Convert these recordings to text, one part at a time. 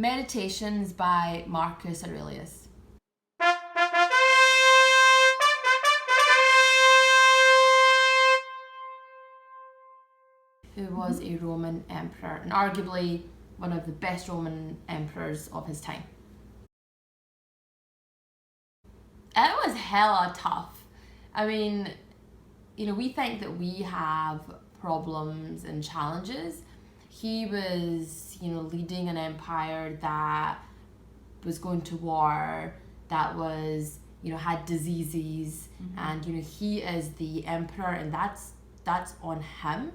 Meditations by Marcus Aurelius. Who was a Roman emperor and arguably one of the best Roman emperors of his time. It was hella tough. I mean, we think that we have problems and challenges. He was, leading an empire that was going to war, that was, had diseases, and, he is the emperor, and that's on him.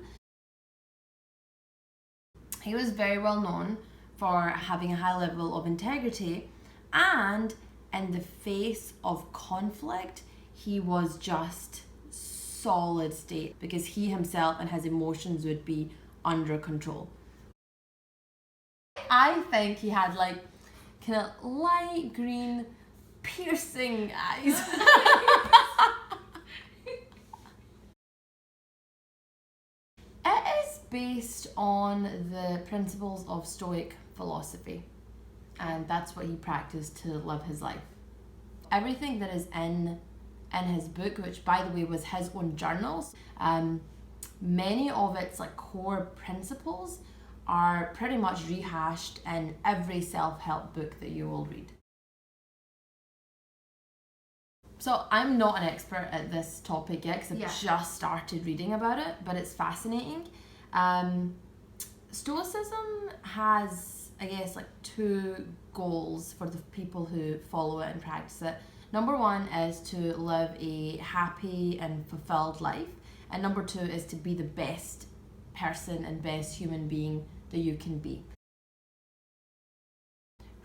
He was very well known for having a high level of integrity, and in the face of conflict, he was just solid state because he himself and his emotions would be under control. I think he had kind of light green piercing eyes. It is based on the principles of Stoic philosophy, and that's what he practiced to live his life. Everything that is in his book, which by the way was his own journals, many of its core principles are pretty much rehashed in every self-help book that you will read. So I'm not an expert at this topic yet because I've just started reading about it, but it's fascinating. Stoicism has, I guess, two goals for the people who follow it and practice it. Number one is to live a happy and fulfilled life, and number two is to be the best person and best human being that you can be.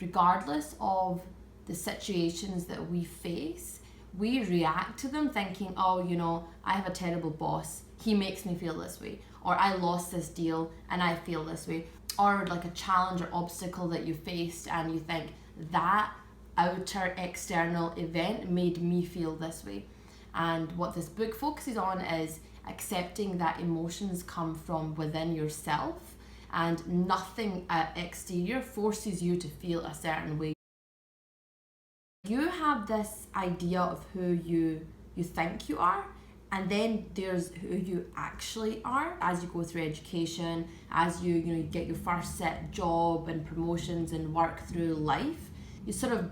Regardless of the situations that we face, we react to them thinking, oh, I have a terrible boss, he makes me feel this way, or I lost this deal and I feel this way, or a challenge or obstacle that you faced and you think that outer external event made me feel this way. And what this book focuses on is accepting that emotions come from within yourself and nothing exterior forces you to feel a certain way. You have this idea of who you think you are, and then there's who you actually are as you go through education, as you get your first set job and promotions and work through life. You sort of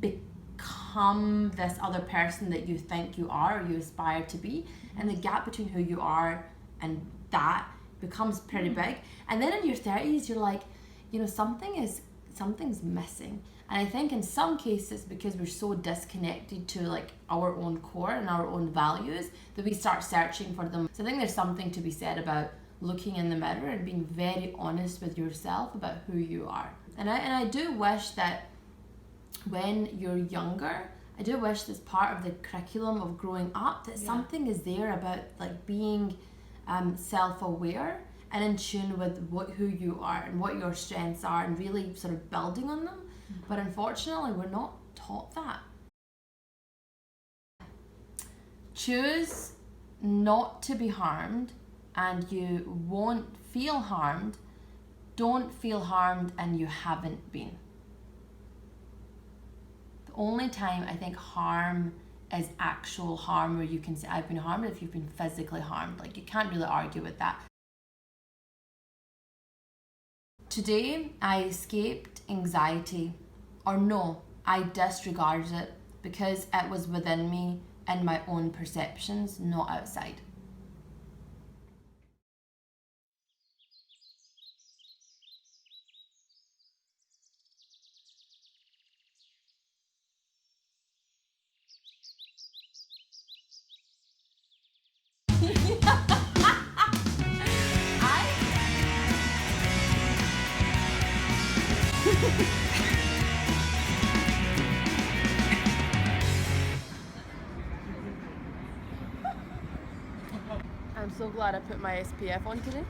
become this other person that you think you are or you aspire to be, and the gap between who you are and that becomes pretty big. And then in your 30s you're like, something's missing. And I think in some cases, because we're so disconnected to our own core and our own values, that we start searching for them. So I think there's something to be said about looking in the mirror and being very honest with yourself about who you are. And I do wish that when you're younger, I do wish this part of the curriculum of growing up that something is there about being self-aware and in tune with who you are and what your strengths are and really sort of building on them. But unfortunately, we're not taught that. Choose not to be harmed and you won't feel harmed. Don't feel harmed and you haven't been. The only time I think harm is actual harm where you can say I've been harmed if you've been physically harmed. You can't really argue with that. Today I escaped anxiety, or no, I disregarded it because it was within me and my own perceptions, not outside. I'm so glad I put my SPF on today.